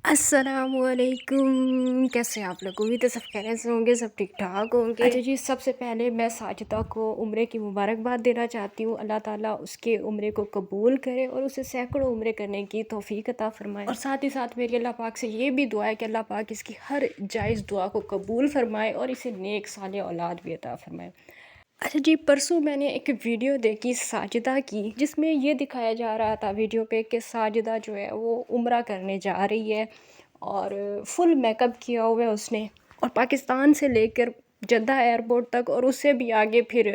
السلام علیکم، کیسے ہیں آپ لوگ؟ امید ہے سب خیریت سے ہوں گے، سب ٹھیک ٹھاک ہوں گے۔ اچھا جی، سب سے پہلے میں ساجدہ کو عمرے کی مبارکباد دینا چاہتی ہوں۔ اللہ تعالیٰ اس کے عمرے کو قبول کرے اور اسے سینکڑوں عمرے کرنے کی توفیق عطا فرمائے، اور ساتھ ہی ساتھ میری اللہ پاک سے یہ بھی دعا ہے کہ اللہ پاک اس کی ہر جائز دعا کو قبول فرمائے اور اسے نیک صالح اولاد بھی عطا فرمائے۔ اچھا جی، پرسوں میں نے ایک ویڈیو دیکھی ساجدہ کی، جس میں یہ دکھایا جا رہا تھا ویڈیو پہ کہ ساجدہ جو ہے وہ عمرہ کرنے جا رہی ہے اور فل میک اپ کیا ہوا ہے اس نے، اور پاکستان سے لے کر جدہ ایئرپورٹ تک اور اس سے بھی آگے پھر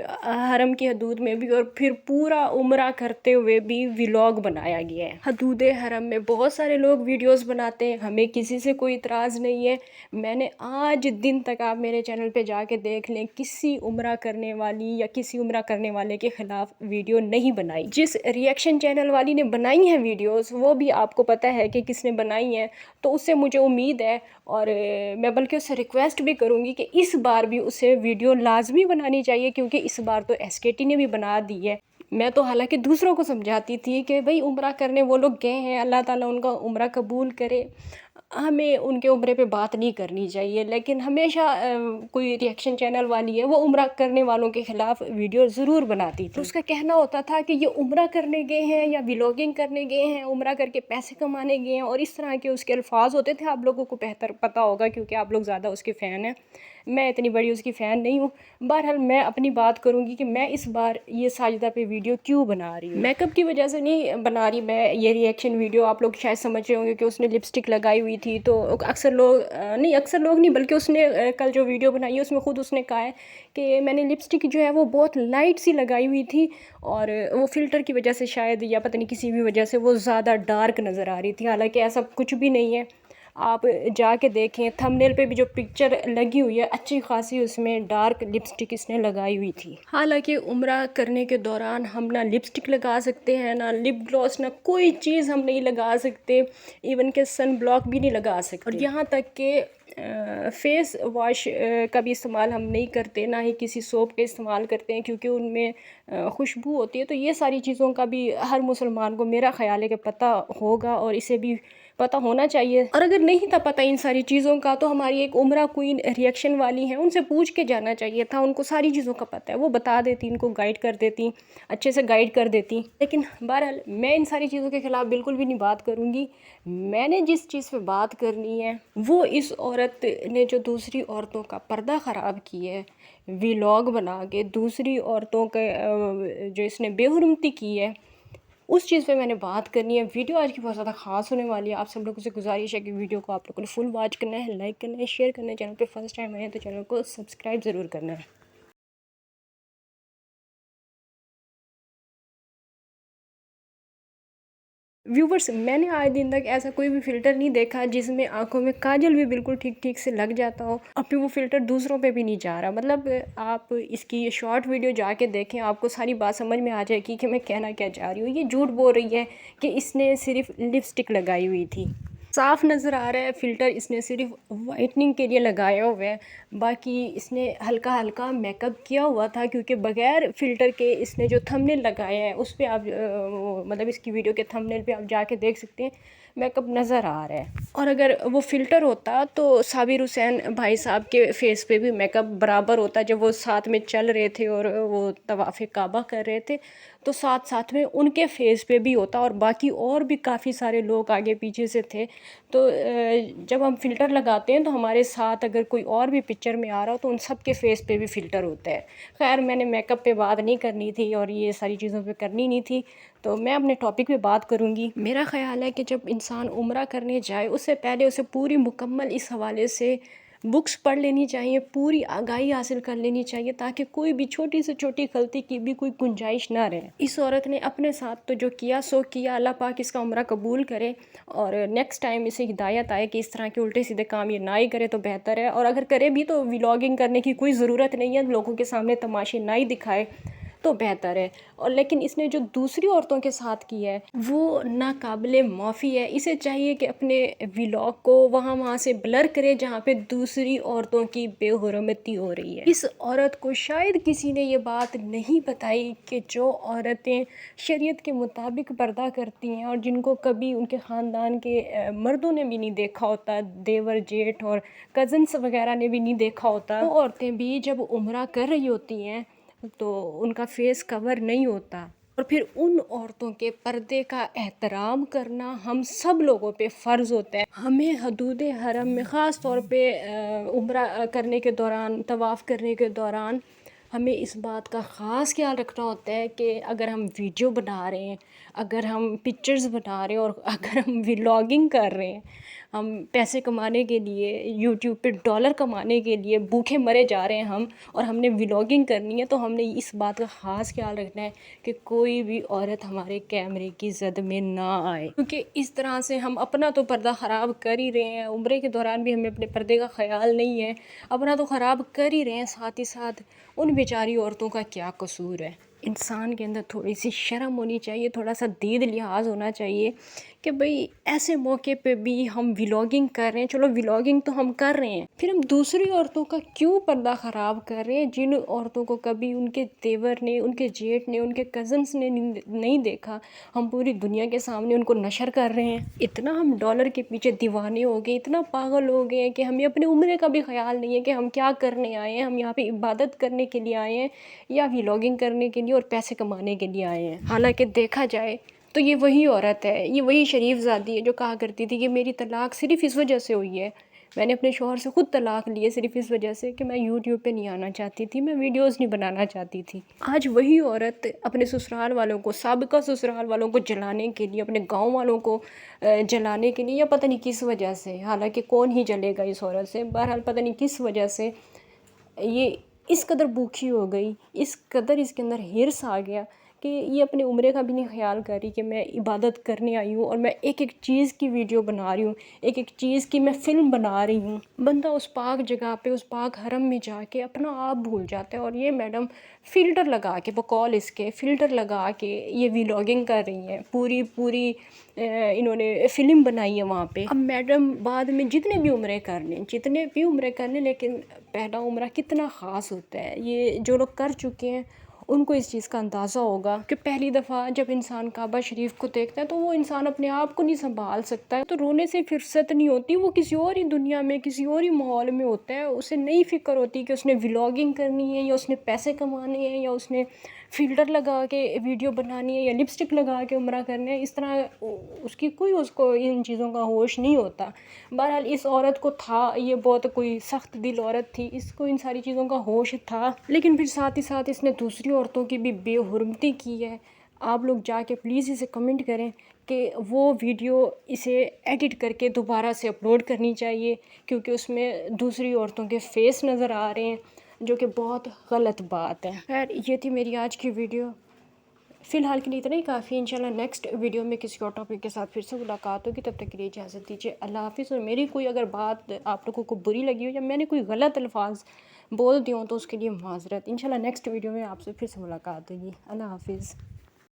حرم کی حدود میں بھی، اور پھر پورا عمرہ کرتے ہوئے بھی ولاگ بنایا گیا ہے حدود حرم میں۔ بہت سارے لوگ ویڈیوز بناتے ہیں، ہمیں کسی سے کوئی اعتراض نہیں ہے۔ میں نے آج دن تک، آپ میرے چینل پہ جا کے دیکھ لیں، کسی عمرہ کرنے والی یا کسی عمرہ کرنے والے کے خلاف ویڈیو نہیں بنائی۔ جس ریئیکشن چینل والی نے بنائی ہیں ویڈیوز، وہ بھی آپ کو پتہ ہے کہ کس نے بنائی ہیں، تو اس سے مجھے امید ہے، اور میں بلکہ اس سے ریکویسٹ بھی کروں گی کہ اس بار بھی اسے ویڈیو لازمی بنانی چاہیے، کیونکہ اس بار تو ایس کے ٹی نے بھی بنا دی ہے۔ میں تو حالانکہ دوسروں کو سمجھاتی تھی کہ بھئی عمرہ کرنے وہ لوگ گئے ہیں، اللہ تعالیٰ ان کا عمرہ قبول کرے، ہمیں ان کے عمرے پہ بات نہیں کرنی چاہیے، لیکن ہمیشہ کوئی ریئیکشن چینل والی ہے وہ عمرہ کرنے والوں کے خلاف ویڈیو ضرور بناتی تھی۔ اس کا کہنا ہوتا تھا کہ یہ عمرہ کرنے گئے ہیں یا ولاگنگ کرنے گئے ہیں، عمرہ کر کے پیسے کمانے گئے ہیں، اور اس طرح کے اس کے الفاظ ہوتے تھے۔ آپ لوگوں کو بہتر پتہ ہوگا کیونکہ آپ لوگ زیادہ اس کے فین ہیں، میں اتنی بڑی اس کی فین نہیں ہوں۔ بہرحال میں اپنی بات کروں گی کہ میں اس بار یہ ساجدہ پہ ویڈیو کیوں بنا رہی ہوں۔ میک اپ کی وجہ سے نہیں بنا رہی میں یہ ریئیکشن ویڈیو، آپ لوگ شاید سمجھ رہے ہوں گے کہ اس نے لپسٹک لگائی ہوئی تھی، تو اکثر لوگ نہیں بلکہ اس نے کل جو ویڈیو بنائی ہے اس میں خود اس نے کہا ہے کہ میں نے لپسٹک جو ہے وہ بہت لائٹ سی لگائی ہوئی تھی، اور وہ فلٹر کی وجہ سے شاید، یا پتہ نہیں کسی بھی وجہ سے وہ زیادہ ڈارک نظر آ رہی تھی، حالانکہ ایسا کچھ بھی نہیں ہے۔ آپ جا کے دیکھیں تھمبنیل پہ بھی جو پکچر لگی ہوئی ہے، اچھی خاصی اس میں ڈارک لپسٹک اس نے لگائی ہوئی تھی۔ حالانکہ عمرہ کرنے کے دوران ہم نہ لپسٹک لگا سکتے ہیں، نہ لپ گلوس، نہ کوئی چیز ہم نہیں لگا سکتے، ایون کہ سن بلاک بھی نہیں لگا سکتے، اور یہاں تک کہ فیس واش کا بھی استعمال ہم نہیں کرتے، نہ ہی کسی سوپ کا استعمال کرتے ہیں، کیونکہ ان میں خوشبو ہوتی ہے۔ تو یہ ساری چیزوں کا بھی ہر مسلمان کو میرا خیال ہے کہ پتہ ہوگا، اور اسے بھی پتہ ہونا چاہیے، اور اگر نہیں تھا پتہ ان ساری چیزوں کا تو ہماری ایک عمرہ کوئین ریئیکشن والی ہیں، ان سے پوچھ کے جانا چاہیے تھا، ان کو ساری چیزوں کا پتہ ہے، وہ بتا دیتی، ان کو گائیڈ کر دیتی، اچھے سے گائیڈ کر دیتی۔ لیکن بہرحال میں ان ساری چیزوں کے خلاف بالکل بھی نہیں بات کروں گی۔ میں نے جس چیز پہ بات کرنی ہے وہ اس عورت نے جو دوسری عورتوں کا پردہ خراب کی ہے، ولاگ بنا کے دوسری عورتوں کے جو اس نے بے حرمتی کی ہے، اس چیز پہ میں نے بات کرنی ہے۔ ویڈیو آج کی بہت زیادہ خاص ہونے والی ہے، آپ سب لوگوں سے گزارش ہے کہ ویڈیو کو آپ لوگوں نے فل واچ کرنا ہے، لائک کرنا ہے، شیئر کرنا ہے، چینل پہ فرسٹ ٹائم آئے ہیں تو چینل کو سبسکرائب ضرور کرنا ہے۔ ویورز، میں نے آج دن تک ایسا کوئی بھی فلٹر نہیں دیکھا جس میں آنکھوں میں کاجل بھی بالکل ٹھیک ٹھیک سے لگ جاتا ہو، اور پھر وہ فلٹر دوسروں پہ بھی نہیں جا رہا۔ مطلب آپ اس کی شارٹ ویڈیو جا کے دیکھیں، آپ کو ساری بات سمجھ میں آ جائے گی کہ میں کہنا کیا چاہ رہی ہوں۔ یہ جھوٹ بول رہی ہے کہ اس نے صرف لپسٹک لگائی ہوئی تھی، صاف نظر آ رہا ہے فلٹر اس نے صرف وائٹننگ کے لیے لگایا ہوا ہے، باقی اس نے ہلکا ہلکا میک اپ کیا ہوا تھا، کیونکہ بغیر فلٹر کے اس نے جو تھمبنیل لگایا ہے اس پہ آپ مطلب اس کی ویڈیو کے تھمبنیل پہ آپ جا کے دیکھ سکتے ہیں میک اپ نظر آ رہا ہے، اور اگر وہ فلٹر ہوتا تو صابر حسین بھائی صاحب کے فیس پہ بھی میک اپ برابر ہوتا، جب وہ ساتھ میں چل رہے تھے اور وہ طواف کعبہ کر رہے تھے تو ساتھ ساتھ میں ان کے فیس پہ بھی ہوتا، اور باقی اور بھی کافی سارے لوگ آگے پیچھے سے تھے۔ تو جب ہم فلٹر لگاتے ہیں تو ہمارے ساتھ اگر کوئی اور بھی پکچر میں آ رہا ہو تو ان سب کے فیس پہ بھی فلٹر ہوتا ہے۔ خیر، میں نے میک اپ پہ بات نہیں کرنی تھی اور یہ ساری چیزوں پہ کرنی نہیں تھی، تو میں اپنے ٹاپک پہ بات کروں گی۔ میرا خیال ہے کہ جب انسان عمرہ کرنے جائے اس سے پہلے اسے پوری مکمل اس حوالے سے بکس پڑھ لینی چاہیے، پوری آگاہی حاصل کر لینی چاہیے، تاکہ کوئی بھی چھوٹی سے چھوٹی غلطی کی بھی کوئی گنجائش نہ رہے۔ اس عورت نے اپنے ساتھ تو جو کیا سو کیا، اللہ پاک اس کا عمرہ قبول کرے، اور نیکسٹ ٹائم اسے ہدایت آئے کہ اس طرح کے الٹے سیدھے کام یہ نہ ہی کرے تو بہتر ہے، اور اگر کرے بھی تو ولاگنگ کرنے کی کوئی ضرورت نہیں ہے، لوگوں کے سامنے تماشے نہ ہی دکھائے۔ تو بہتر ہے. اور لیکن اس نے جو دوسری عورتوں کے ساتھ کیا ہے وہ ناقابل معافی ہے. اسے چاہیے کہ اپنے ولاگ کو وہاں سے بلر کرے جہاں پہ دوسری عورتوں کی بے حرمتی ہو رہی ہے. اس عورت کو شاید کسی نے یہ بات نہیں بتائی کہ جو عورتیں شریعت کے مطابق پردہ کرتی ہیں اور جن کو کبھی ان کے خاندان کے مردوں نے بھی نہیں دیکھا ہوتا، دیور جیٹھ اور کزنس وغیرہ نے بھی نہیں دیکھا ہوتا، وہ عورتیں بھی جب عمرہ کر رہی ہوتی ہیں تو ان کا فیس کور نہیں ہوتا. اور پھر ان عورتوں کے پردے کا احترام کرنا ہم سب لوگوں پہ فرض ہوتا ہے. ہمیں حدود حرم میں خاص طور پہ عمرہ کرنے کے دوران، طواف کرنے کے دوران ہمیں اس بات کا خاص خیال رکھنا ہوتا ہے کہ اگر ہم ویڈیو بنا رہے ہیں، اگر ہم پکچرز بنا رہے ہیں اور اگر ہم ولاگنگ کر رہے ہیں، ہم پیسے کمانے کے لیے یوٹیوب پہ ڈالر کمانے کے لیے بھوکے مرے جا رہے ہیں اور ہم نے ولاگنگ کرنی ہے، تو ہم نے اس بات کا خاص خیال رکھنا ہے کہ کوئی بھی عورت ہمارے کیمرے کی زد میں نہ آئے، کیونکہ اس طرح سے ہم اپنا تو پردہ خراب کر ہی رہے ہیں. عمرے کے دوران بھی ہمیں اپنے پردے کا خیال نہیں ہے، اپنا تو خراب کر ہی رہے ہیں، ساتھ ہی ساتھ ان بیچاری عورتوں کا کیا قصور ہے. انسان کے اندر تھوڑی سی شرم ہونی چاہیے، تھوڑا سا دید لحاظ ہونا چاہیے کہ بھئی ایسے موقع پہ بھی ہم ولاگنگ کر رہے ہیں. چلو ولاگنگ تو ہم کر رہے ہیں، پھر ہم دوسری عورتوں کا کیوں پردہ خراب کر رہے ہیں جن عورتوں کو کبھی ان کے دیور نے، ان کے جیٹھ نے، ان کے کزنس نے نہیں دیکھا، ہم پوری دنیا کے سامنے ان کو نشر کر رہے ہیں. اتنا ہم ڈالر کے پیچھے دیوانے ہو گئے، اتنا پاگل ہو گئے ہیں کہ ہمیں اپنے عمرے کا بھی خیال نہیں ہے کہ ہم کیا کرنے آئے ہیں. ہم یہاں پہ عبادت کرنے کے لیے آئے ہیں یا ولاگنگ کرنے کے لیے اور پیسے کمانے کے لیے آئے ہیں. حالانکہ دیکھا جائے تو یہ وہی عورت ہے، یہ وہی شریف زادی ہے جو کہا کرتی تھی کہ میری طلاق صرف اس وجہ سے ہوئی ہے، میں نے اپنے شوہر سے خود طلاق لی ہے صرف اس وجہ سے کہ میں یوٹیوب پہ نہیں آنا چاہتی تھی، میں ویڈیوز نہیں بنانا چاہتی تھی. آج وہی عورت اپنے سسرال والوں کو، سابقہ سسرال والوں کو جلانے کے لیے، اپنے گاؤں والوں کو جلانے کے لیے، یا پتہ نہیں کس وجہ سے، حالانکہ کون ہی جلے گا اس عورت سے، بہرحال پتہ نہیں کس وجہ سے یہ اس قدر بھوکھی ہو گئی، اس قدر اس کے اندر ہرس آ گیا کہ یہ اپنے عمرے کا بھی نہیں خیال کر رہی کہ میں عبادت کرنے آئی ہوں اور میں ایک ایک چیز کی ویڈیو بنا رہی ہوں، ایک ایک چیز کی میں فلم بنا رہی ہوں. بندہ اس پاک جگہ پہ، اس پاک حرم میں جا کے اپنا آپ بھول جاتا ہے، اور یہ میڈم فلٹر لگا کے، بقول اس کے فلٹر لگا کے یہ ولاگنگ کر رہی ہیں، پوری انہوں نے فلم بنائی ہے وہاں پہ. اب میڈم بعد میں جتنے بھی عمرے کر لیں لیکن پہلا عمرہ کتنا خاص ہوتا ہے، یہ جو لوگ کر چکے ہیں ان کو اس چیز کا اندازہ ہوگا کہ پہلی دفعہ جب انسان کعبہ شریف کو دیکھتا ہے تو وہ انسان اپنے آپ کو نہیں سنبھال سکتا ہے، تو رونے سے فرصت نہیں ہوتی، وہ کسی اور ہی دنیا میں، کسی اور ہی ماحول میں ہوتا ہے. اسے نہیں فکر ہوتی کہ اس نے ولاگنگ کرنی ہے یا اس نے پیسے کمانے ہیں یا اس نے فلٹر لگا کے ویڈیو بنانی ہے یا لپسٹک لگا کے عمرہ کرنا ہے. اس طرح اس کو ان چیزوں کا ہوش نہیں ہوتا. بہرحال اس عورت کو تھا، یہ بہت کوئی سخت دل عورت تھی، اس کو ان ساری چیزوں کا ہوش تھا، لیکن پھر ساتھ ہی ساتھ اس نے دوسری عورتوں کی بھی بے حرمتی کی ہے. آپ لوگ جا کے پلیز اسے کمنٹ کریں کہ وہ ویڈیو اسے ایڈٹ کر کے دوبارہ سے اپلوڈ کرنی چاہیے، کیونکہ اس میں دوسری عورتوں کے فیس نظر آ رہے ہیں، جو کہ بہت غلط بات ہے. خیر یہ تھی میری آج کی ویڈیو، فی الحال کے لیے اتنا ہی کافی ہے. انشاءاللہ نیکسٹ ویڈیو میں کسی اور ٹاپک کے ساتھ پھر سے ملاقات ہوگی، تب تک کے لیے اجازت دیجیے. اللہ حافظ. اور میری کوئی اگر بات آپ لوگوں کو بری لگی ہو یا میں نے کوئی غلط الفاظ بول دی ہوں تو اس کے لیے معذرت. انشاءاللہ نیکسٹ ویڈیو میں آپ سے پھر سے ملاقات ہوگی. اللہ حافظ.